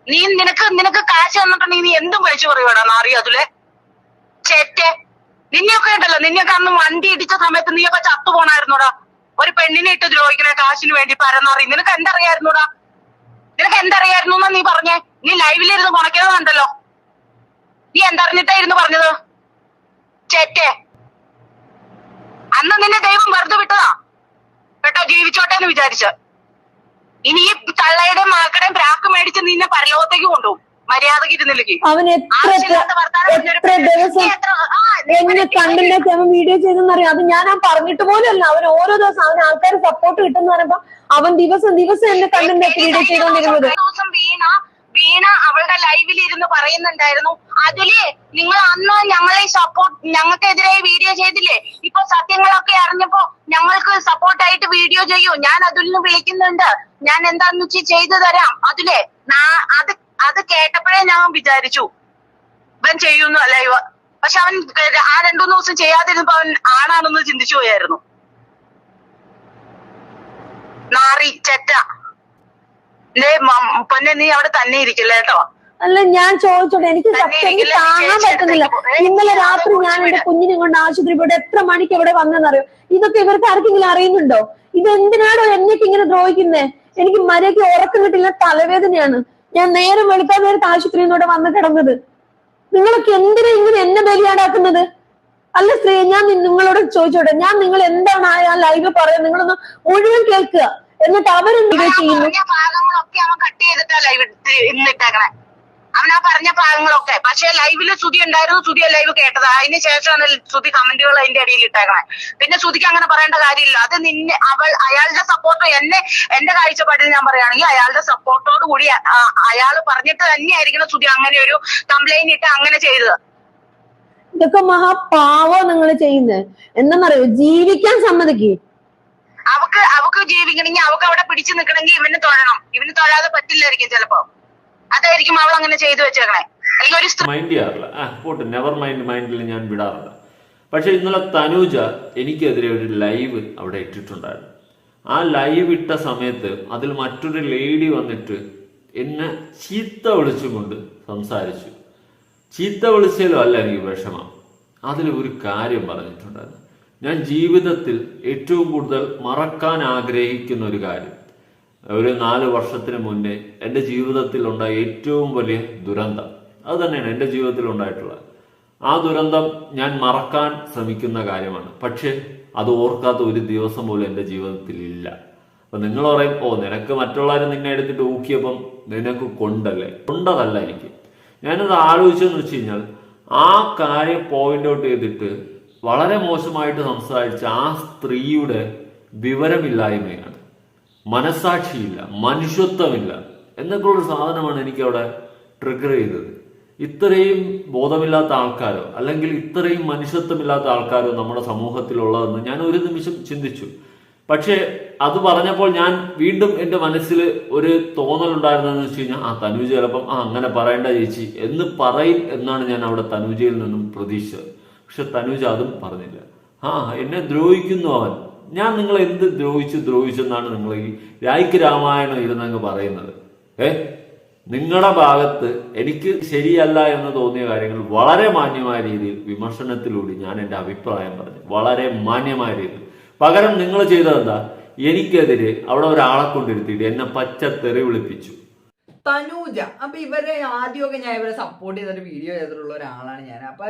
നിനക്ക് കാശ് തന്നിട്ടുണ്ടെങ്കിൽ നീ എന്തും വിളിച്ചു പറയുവാടാ നാറി അതിലെ ചേറ്റെ. നിന്നെയൊക്കെ ഉണ്ടല്ലോ, നിന്നെയൊക്കെ അന്ന് വണ്ടി ഇടിച്ച സമയത്ത് നീയൊക്കെ ചത്തു പോണായിരുന്നോടാ. ഒരു പെണ്ണിനെ ഇട്ട് ദ്രോഹിക്കണ കാശിന് വേണ്ടി പരന്നറി. നിനക്ക് എന്തറിയായിരുന്നോടാ? നിനക്ക് എന്തറിയായിരുന്നു എന്നാ നീ പറഞ്ഞേ? നീ ലൈവിലിരുന്ന് മുണക്കുന്നതുണ്ടല്ലോ. നീ എന്തറിഞ്ഞിട്ടായിരുന്നു പറഞ്ഞത് ചേറ്റെ? അന്ന് നിന്നെ ദൈവം വെറുതെ വിട്ടതാ കേട്ടോ, ജീവിച്ചോട്ടെ എന്ന് വിചാരിച്ച്. ഇനി ഈ തള്ളയുടെയും മക്കളുടെയും പ്രാക്ക് മേടിച്ച് നിന്നെ പരലോകത്തേക്ക് കൊണ്ടുപോകും മര്യാദക്ക് ഇരുന്നില്ലെങ്കിൽ. അവൻ എത്ര ദിവസം എന്നെ കണ്ടില്ലൊക്കെ അവൻ വീഡിയോ ചെയ്തെന്നറിയാം. അത് ഞാൻ പറഞ്ഞിട്ട് പോലും അല്ല. അവൻ ഓരോ ദിവസം അവന് ആൾക്കാർ സപ്പോർട്ട് കിട്ടുന്ന പറയുമ്പോ അവൻ ദിവസം എന്നെ കണ്ടില്ലൊക്കെ വീഡിയോ ചെയ്തോണ്ടിരുന്നത്. ദിവസം വീണ അവളുടെ ലൈവിൽ ഇരുന്ന് പറയുന്നുണ്ടായിരുന്നു, അതില് നിങ്ങൾ അന്ന് ഞങ്ങളെ ഞങ്ങൾക്കെതിരെ വീഡിയോ ചെയ്തില്ലേ, ഇപ്പൊ സത്യങ്ങളൊക്കെ അറിഞ്ഞപ്പോ ഞങ്ങൾക്ക് സപ്പോർട്ടായിട്ട് വീഡിയോ ചെയ്യൂ, ഞാൻ അതിൽ വിളിക്കുന്നുണ്ട്, ഞാൻ എന്താന്ന് വെച്ച് ചെയ്തു തരാം. അതിലെ അത് കേട്ടപ്പോഴേ ഞാൻ വിചാരിച്ചു ഇവൻ ചെയ്യുന്നു ലൈവ്. പക്ഷെ അവൻ ആ 2-3 ദിവസം ചെയ്യാതിരുന്നപ്പോ അവൻ ആണാണെന്ന് ചിന്തിച്ചു പോയായിരുന്നു. നാറി ചെറ്റ. പൊന്നെ നീ അവിടെ തന്നെ ഇരിക്കില്ല കേട്ടോ. അല്ല ഞാൻ ചോദിച്ചോട്ടെ, എനിക്ക് സത്യം താങ്ങാൻ പറ്റുന്നില്ല. ഇന്നലെ രാത്രി ഞാൻ എന്റെ കുഞ്ഞിനെ കൊണ്ട് ആശുപത്രി പോയിട്ട് എത്ര മണിക്ക് എവിടെ വന്നെന്നറിയോ? ഇതൊക്കെ ഇവർക്ക് ആർക്കെങ്കിലും അറിയുന്നുണ്ടോ? ഇത് എന്തിനാണോ എന്നൊക്കെ ഇങ്ങനെ ദ്രോഹിക്കുന്നേ? എനിക്ക് മര്യാദയ്ക്ക് ഉറക്കം കിട്ടില്ല, തലവേദനയാണ്. ഞാൻ നേരം വെളുക്കാൻ നേരത്തെ ആശുപത്രിയിൽ നിന്നോടെ വന്ന് കിടന്നത്. നിങ്ങളൊക്കെ എന്തിനാ ഇങ്ങനെ എന്നെ ബലിയാടാക്കുന്നത്? അല്ല സ്ത്രീ, ഞാൻ നിങ്ങളോട് ചോദിച്ചോട്ടെ, ഞാൻ നിങ്ങൾ എന്താണ് ആ ലൈവ് പറയുന്നത് നിങ്ങളൊന്ന് മുഴുവൻ കേൾക്കുക, എന്നിട്ട് അവരെന്ത് ചെയ്യുന്നു? ഭാഗങ്ങളൊക്കെ അവൻ കട്ട് ചെയ്തിട്ടാ ലൈവ് ഇന്നിട്ടേക്കണേ. അവൻ ആ പറഞ്ഞ ഭാഗങ്ങളൊക്കെ. പക്ഷെ ലൈവില് ശ്രുതി ഉണ്ടായിരുന്നു, ശ്രുതി ലൈവ് കേട്ടത്. അതിന് ശേഷമാണ് ശ്രുതി കമന്റുകൾ അതിന്റെ അടിയിൽ ഇട്ടേക്കണേ. പിന്നെ ശ്രുതിക്ക് അങ്ങനെ പറയേണ്ട കാര്യമില്ല. അത് അയാളുടെ സപ്പോർട്ട് എന്റെ കാഴ്ചപ്പാടിൽ ഞാൻ പറയുകയാണെങ്കിൽ അയാളുടെ സപ്പോർട്ടോട് കൂടി അയാൾ പറഞ്ഞിട്ട് തന്നെയായിരിക്കണം ശ്രുതി അങ്ങനെ ഒരു കംപ്ലൈന്റ് ഇട്ട് അങ്ങനെ ചെയ്തത്. ഇതൊക്കെ മഹാപാവോ നിങ്ങൾ ചെയ്യുന്നത്. എന്താന്നറിയോ? ജീവിക്കാൻ സമ്മതിക്കേ. അവക്ക് ജീവിക്കണമെങ്കിൽ അവക്ക് അവിടെ പിടിച്ചു നിൽക്കണമെങ്കിൽ ഇവന് തൊഴണം. ഇവന് തൊഴാതെ പറ്റില്ലായിരിക്കും ചിലപ്പോ. അതായിരിക്കും അവൾ അങ്ങനെ ചെയ്തു വെച്ചേക്കണേ. അല്ലെങ്കിൽ ഒരു മൈൻഡ് ചെയ്യാറില്ല. പോട്ടെ, നെവർ മൈൻഡിൽ ഞാൻ വിടാറില്ല. പക്ഷെ ഇന്നലെ തനൂജ എനിക്കെതിരെ ഒരു ലൈവ് അവിടെ ഇട്ടിട്ടുണ്ടായിരുന്നു. ആ ലൈവ് ഇട്ട സമയത്ത് അതിൽ മറ്റൊരു ലേഡി വന്നിട്ട് എന്നെ ചീത്ത വിളിച്ചുകൊണ്ട് സംസാരിച്ചു. ചീത്ത വിളിച്ചാലും അല്ല എനിക്ക് വിഷമം. അതിൽ ഒരു കാര്യം പറഞ്ഞിട്ടുണ്ടായിരുന്നു. ഞാൻ ജീവിതത്തിൽ ഏറ്റവും കൂടുതൽ മറക്കാൻ ആഗ്രഹിക്കുന്ന ഒരു കാര്യം, ഒരു 4 വർഷത്തിന് മുന്നേ എൻ്റെ ജീവിതത്തിൽ ഉണ്ടായ ഏറ്റവും വലിയ ദുരന്തം അത് തന്നെയാണ് എൻ്റെ ജീവിതത്തിൽ ഉണ്ടായിട്ടുള്ളത്. ആ ദുരന്തം ഞാൻ മറക്കാൻ ശ്രമിക്കുന്ന കാര്യമാണ്. പക്ഷെ അത് ഓർക്കാത്ത ഒരു ദിവസം പോലും എൻ്റെ ജീവിതത്തിൽ ഇല്ല. അപ്പൊ നിങ്ങൾ പറയും, നിനക്ക് മറ്റുള്ളവരെ നിന്നെ എടുത്തിട്ട് ഊക്കിയപ്പം നിനക്ക് കൊണ്ടതല്ല എനിക്ക്. ഞാനത് ആലോചിച്ചെന്ന് വെച്ച് കഴിഞ്ഞാൽ ആ കാര്യം പോയിന്റ് ഔട്ട് ചെയ്തിട്ട് വളരെ മോശമായിട്ട് സംസാരിച്ച ആ സ്ത്രീയുടെ വിവരമില്ലായ്മയാണ്, മനസാക്ഷിയില്ല, മനുഷ്യത്വമില്ല എന്നൊക്കെയുള്ള സാധനമാണ് എനിക്ക് അവിടെ ട്രിഗർ ചെയ്തത്. ഇത്രയും ബോധമില്ലാത്ത ആൾക്കാരോ അല്ലെങ്കിൽ ഇത്രയും മനുഷ്യത്വമില്ലാത്ത ആൾക്കാരോ നമ്മുടെ സമൂഹത്തിലുള്ളതെന്ന് ഞാൻ ഒരു നിമിഷം ചിന്തിച്ചു. പക്ഷെ അത് പറഞ്ഞപ്പോൾ ഞാൻ വീണ്ടും എൻ്റെ മനസ്സിൽ ഒരു തോന്നലുണ്ടായിരുന്നതെന്ന് വെച്ച് കഴിഞ്ഞാൽ തനൂജ ചിലപ്പം അങ്ങനെ പറയേണ്ട ചേച്ചി എന്ന് പറയും എന്നാണ് ഞാൻ അവിടെ തനൂജയിൽ നിന്നും പ്രതീക്ഷിച്ചത്. പക്ഷെ തനൂജ അതും പറഞ്ഞില്ല. എന്നെ ദ്രോഹിക്കുന്നു അവൻ. ഞാൻ നിങ്ങളെ എന്ത് ദ്രോഹിച്ചെന്നാണ് നിങ്ങൾ ഈ രായ്ക്ക് രാമായണം ഇരുന്നങ്ങ് പറയുന്നത്? നിങ്ങളുടെ ഭാഗത്ത് എനിക്ക് ശരിയല്ല എന്ന് തോന്നിയ കാര്യങ്ങൾ വളരെ മാന്യമായ രീതിയിൽ വിമർശനത്തിലൂടെ ഞാൻ എൻ്റെ അഭിപ്രായം പറഞ്ഞു, വളരെ മാന്യമായ രീതിയിൽ. പകരം നിങ്ങൾ ചെയ്തതെന്താ? എനിക്കെതിരെ അവിടെ ഒരാളെ കൊണ്ടിരുത്തിയിട്ട് എന്നെ പച്ചത്തെറി വിളിപ്പിച്ചു. തനൂജ. അപ്പൊ ഇവരെ ആദ്യമൊക്കെ ഞാൻ ഇവരെ സപ്പോർട്ട് ചെയ്തൊരു വീഡിയോ ചെയ്തിട്ടുള്ള ഒരാളാണ് ഞാൻ. അപ്പൊ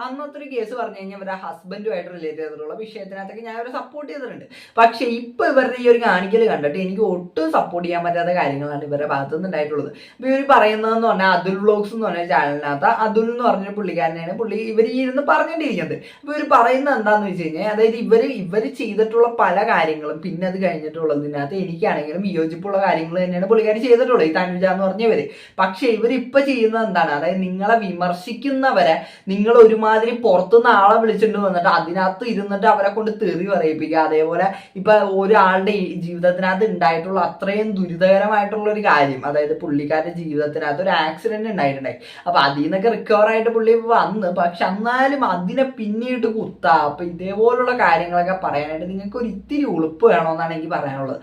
അന്നത്തെ ഒരു കേസ് പറഞ്ഞു കഴിഞ്ഞാൽ ഇവരുടെ ഹസ്ബൻഡുമായിട്ട് റിലേറ്റ് ചെയ്തിട്ടുള്ള വിഷയത്തിനകത്തൊക്കെ ഞാൻ ഇവരെ സപ്പോർട്ട് ചെയ്തിട്ടുണ്ട്. പക്ഷെ ഇപ്പൊ ഇവരുടെ ഈ ഒരു കാണിക്കൽ കണ്ടിട്ട് എനിക്ക് ഒട്ടും സപ്പോർട്ട് ചെയ്യാൻ പറ്റാത്ത കാര്യങ്ങളാണ് ഇവരുടെ ഭാഗത്തു നിന്ന് ഉണ്ടായിട്ടുള്ളത്. അപ്പൊ ഇവർ പറയുന്നതെന്ന് പറഞ്ഞാൽ അതുൽ വ്ലോഗ്സ് എന്ന് പറഞ്ഞ ചാനലിനകത്ത് അതുൽ എന്ന് പറഞ്ഞൊരു പുള്ളിക്കാരനെയാണ് ഇവർ ഇരുന്ന് പറഞ്ഞുകൊണ്ടിരിക്കുന്നത്. അപ്പൊ ഇവർ പറയുന്നത് എന്താന്ന് വെച്ച് കഴിഞ്ഞാൽ, അതായത് ഇവർ ചെയ്തിട്ടുള്ള പല കാര്യങ്ങളും പിന്നെ അത് കഴിഞ്ഞിട്ടുള്ളതിനകത്ത് എനിക്കാണെങ്കിലും വിയോജിപ്പുള്ള കാര്യങ്ങൾ തന്നെയാണ് പുള്ളിക്കാർ ചെയ്തിട്ടുള്ളത്, ഈ തനുജ എന്ന് പറഞ്ഞവര്. പക്ഷെ ഇവരിപ്പൊ ചെയ്യുന്നത് എന്താണ്? അതായത് നിങ്ങളെ വിമർശിക്കുന്നവരെ നിങ്ങൾ ഒരുമാതിരി പുറത്തുനിന്ന് ആളെ വിളിച്ചിട്ട് വന്നിട്ട് അതിനകത്ത് ഇരുന്നിട്ട് അവരെ കൊണ്ട് തെറി പറയിപ്പിക്കുക. അതേപോലെ ഇപ്പൊ ഒരാളുടെ ജീവിതത്തിനകത്ത് ഉണ്ടായിട്ടുള്ള അത്രയും ദുരിതകരമായിട്ടുള്ള ഒരു കാര്യം, അതായത് പുള്ളിക്കാരുടെ ജീവിതത്തിനകത്ത് ഒരു ആക്സിഡന്റ് ഉണ്ടായിട്ടുണ്ടായി. അപ്പൊ അതിൽ നിന്നൊക്കെ റിക്കവർ ആയിട്ട് പുള്ളി വന്ന്, പക്ഷെ എന്നാലും അതിനെ പിന്നീട് കുത്താ. അപ്പൊ ഇതേപോലുള്ള കാര്യങ്ങളൊക്കെ പറയാനായിട്ട് നിങ്ങൾക്ക് ഒരു ഇത്തിരി ഉളുപ്പ് വേണമെന്നാണ് എനിക്ക് പറയാനുള്ളത്.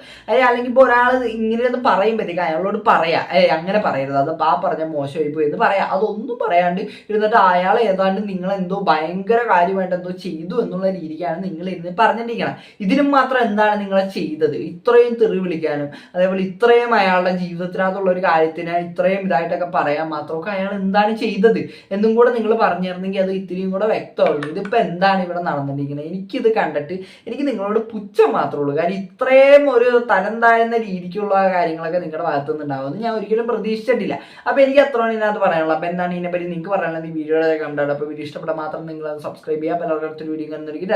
അല്ലെങ്കിൽ ഇപ്പൊ ഒരാൾ ഇങ്ങനെയൊന്ന് പറയുമ്പോഴത്തേക്ക് അയാളോട് പറയാ, പറയാ, അങ്ങനെ പറയരുത്, അത് ആ പറഞ്ഞ മോശമായി പോയി എന്ന് പറയാം. അതൊന്നും പറയാണ്ട് ഇരുന്നിട്ട് അയാൾ ഏതാണ്ട് നിങ്ങൾ എന്തോ ഭയങ്കര കാര്യമായിട്ട് എന്തോ ചെയ്തു എന്നുള്ള രീതിക്കാണ് നിങ്ങൾ ഇരുന്ന് പറഞ്ഞിരിക്കണം. ഇതിനും മാത്രം എന്താണ് നിങ്ങളെ ചെയ്തത്? ഇത്രയും തെറി വിളിക്കാനും അതേപോലെ ഇത്രയും അയാളുടെ ജീവിതത്തിനകത്തുള്ള ഒരു കാര്യത്തിന് ഇത്രയും ഇതായിട്ടൊക്കെ പറയാൻ മാത്രമൊക്കെ അയാൾ എന്താണ് ചെയ്തത് എന്നും കൂടെ നിങ്ങൾ പറഞ്ഞിരുന്നെങ്കിൽ അത് ഇത്തിരിയും കൂടെ വ്യക്തമാവുള്ളൂ. ഇതിപ്പോ എന്താണ് ഇവിടെ നടന്നിരിക്കുന്നത്? എനിക്കിത് കണ്ടിട്ട് എനിക്ക് നിങ്ങളോട് പുച്ഛം മാത്രമേ ഉള്ളൂ. കാരണം ഇത്രയും ഒരു തരം താഴ്ന്ന രീതിക്കുള്ള കാര്യങ്ങളൊക്കെ നിങ്ങളുടെ ഭാഗത്തു നിന്നുണ്ടാവുമെന്ന് ഞാൻ ഒരിക്കലും പ്രതീക്ഷിച്ചിട്ടില്ല. അപ്പൊ എനിക്ക് അത്രയാണ് ഇതിനകത്ത് പറയാനുള്ളത്. അപ്പൊ എന്താണ് ഇതിനെപ്പറ്റി നിങ്ങൾക്ക് പറയാനുള്ളത് ഈ വീഡിയോയുടെ കണ്ടാണ്. അപ്പൊ വീഡിയോ ഇഷ്ടപ്പെട്ടാൽ മാത്രം നിങ്ങൾ അത് സബ്സ്ക്രൈബ് ചെയ്യുക. പല വീഡിയോ കണ്ടിരിക്കും.